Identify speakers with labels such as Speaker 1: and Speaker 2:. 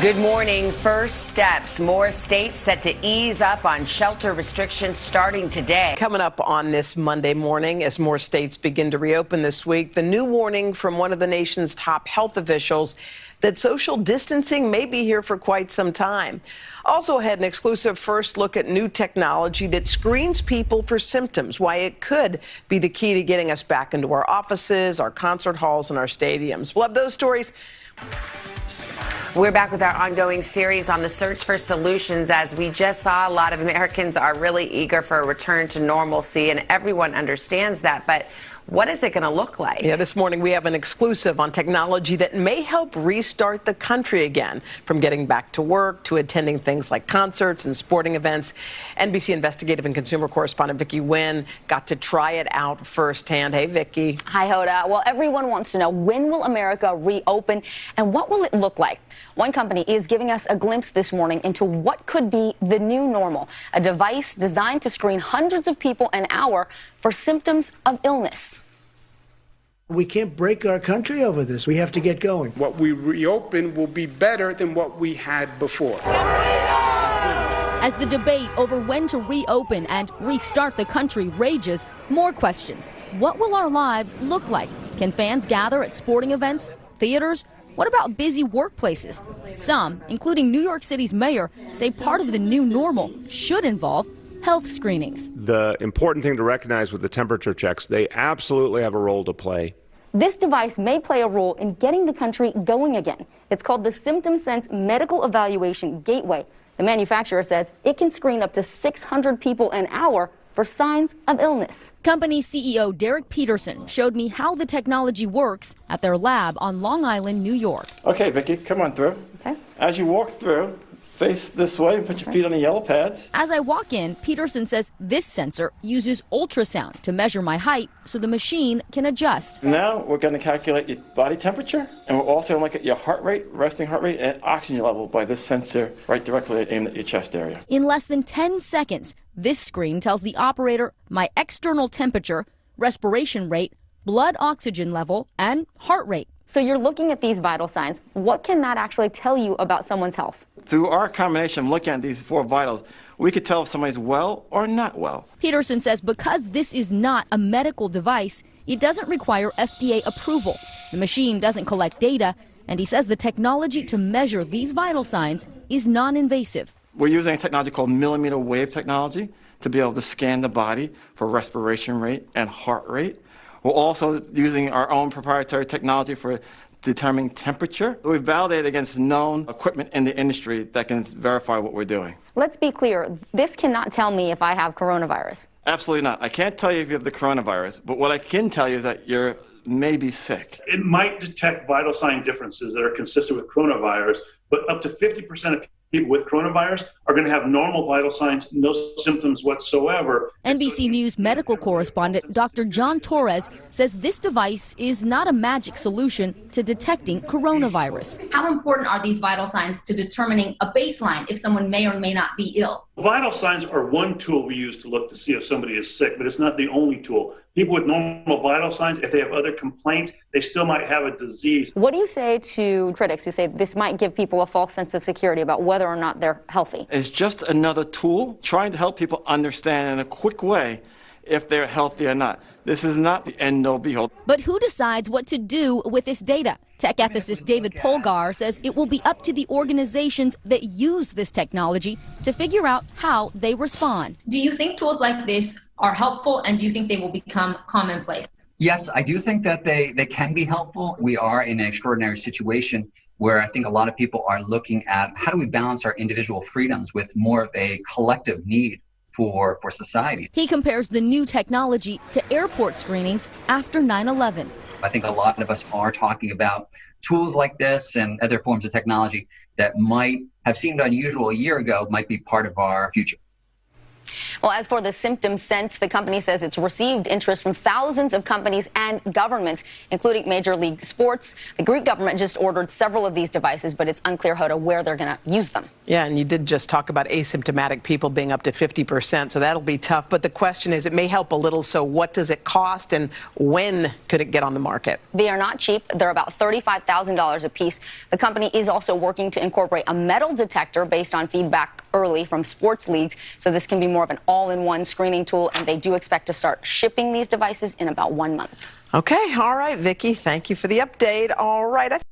Speaker 1: Good morning. First steps. More states set to ease up on shelter restrictions starting today.
Speaker 2: Coming up on this Monday morning, as more states begin to reopen this week, the new warning from one of the nation's top health officials that social distancing may be here for quite some time. Also ahead, an exclusive first look at new technology that screens people for symptoms, why it could be the key to getting us back into our offices, our concert halls, and our stadiums. We'll have those stories.
Speaker 1: We're back with our ongoing series on the search for solutions. As we just saw, a lot of Americans are really eager for a return to normalcy, and everyone understands that. But what is it going to look like?
Speaker 2: Yeah, this morning we have an exclusive on technology that may help restart the country again, from getting back to work to attending things like concerts and sporting events. NBC investigative and consumer correspondent Vicki Nguyen got to try it out firsthand. Hey, Vicki.
Speaker 3: Hi, Hoda. Well, everyone wants to know, when will America reopen and what will it look like? One company is giving us a glimpse this morning into what could be the new normal, a device designed to screen hundreds of people an hour for symptoms of illness.
Speaker 4: We can't break our country over this. We have to get going.
Speaker 5: What we reopen will be better than what we had before.
Speaker 6: As the debate over when to reopen and restart the country rages, more questions. What will our lives look like? Can fans gather at sporting events, theaters? What about busy workplaces? Some, including New York City's mayor, say part of the new normal should involve health screenings.
Speaker 7: The important thing to recognize with the temperature checks, they absolutely have a role to play.
Speaker 3: This device may play a role in getting the country going again. It's called the SymptomSense Medical Evaluation Gateway. The manufacturer says it can screen up to 600 people an hour for signs of illness.
Speaker 6: Company CEO Derek Peterson showed me how the technology works at their lab on Long Island, New York.
Speaker 8: Okay, Vicki, come on through.
Speaker 3: Okay.
Speaker 8: As you walk through, face this way and put your feet on the yellow pads.
Speaker 6: As I walk in, Peterson says this sensor uses ultrasound to measure my height so the machine can adjust.
Speaker 8: Now we're going to calculate your body temperature, and we're also going to look at your heart rate, resting heart rate, and oxygen level by this sensor right directly aimed at your chest area.
Speaker 6: In less than 10 seconds, this screen tells the operator my external temperature, respiration rate, blood oxygen level, and heart rate.
Speaker 3: So you're looking at these vital signs. What can that actually tell you about someone's health?
Speaker 8: Through our combination of looking at these four vitals, we could tell if somebody's well or not well.
Speaker 6: Peterson says because this is not a medical device, it doesn't require FDA approval. The machine doesn't collect data, and he says the technology to measure these vital signs is non-invasive.
Speaker 8: We're using a technology called millimeter wave technology to be able to scan the body for respiration rate and heart rate. We're also using our own proprietary technology for determining temperature. We've validated against known equipment in the industry that can verify what we're doing.
Speaker 3: Let's be clear, this cannot tell me if I have coronavirus.
Speaker 8: Absolutely not. I can't tell you if you have the coronavirus, but what I can tell you is that you're maybe sick.
Speaker 9: It might detect vital sign differences that are consistent with coronavirus, but up to 50% of people with coronavirus are going to have normal vital signs, no symptoms whatsoever.
Speaker 6: NBC News medical correspondent Dr. John Torres says this device is not a magic solution to detecting coronavirus.
Speaker 10: How important are these vital signs to determining a baseline if someone may or may not be ill?
Speaker 9: Vital signs are one tool we use to look to see if somebody is sick, but it's not the only tool. People with normal vital signs, if they have other complaints, they still might have a disease.
Speaker 3: What do you say to critics who say this might give people a false sense of security about whether or not they're healthy?
Speaker 8: It's just another tool trying to help people understand in a quick way if they're healthy or not. This is not the end all be all.
Speaker 6: But who decides what to do with this data? Tech ethicist David Polgar says it will be up to the organizations that use this technology to figure out how they respond.
Speaker 10: Do you think tools like this are helpful, and do you think they will become commonplace?
Speaker 11: Yes, I do think that they can be helpful. We are in an extraordinary situation where I think a lot of people are looking at how do we balance our individual freedoms with more of a collective need for society.
Speaker 6: He compares the new technology to airport screenings after 9/11.
Speaker 11: I think a lot of us are talking about tools like this and other forms of technology that might have seemed unusual a year ago might be part of our future.
Speaker 3: Well, as for the SymptomSense, the company says it's received interest from thousands of companies and governments, including Major League Sports. The Greek government just ordered several of these devices, but it's unclear, Hoda, where they're going to use them.
Speaker 2: Yeah, and you did just talk about asymptomatic people being up to 50%, so that'll be tough. But the question is, it may help a little, so what does it cost and when could it get on the market?
Speaker 3: They are not cheap. They're about $35,000 a piece. The company is also working to incorporate a metal detector based on feedback early from sports leagues, so this can be more of an all-in-one screening tool, and they do expect to start shipping these devices in about 1 month.
Speaker 2: Okay, all right, Vicki, thank you for the update. All right.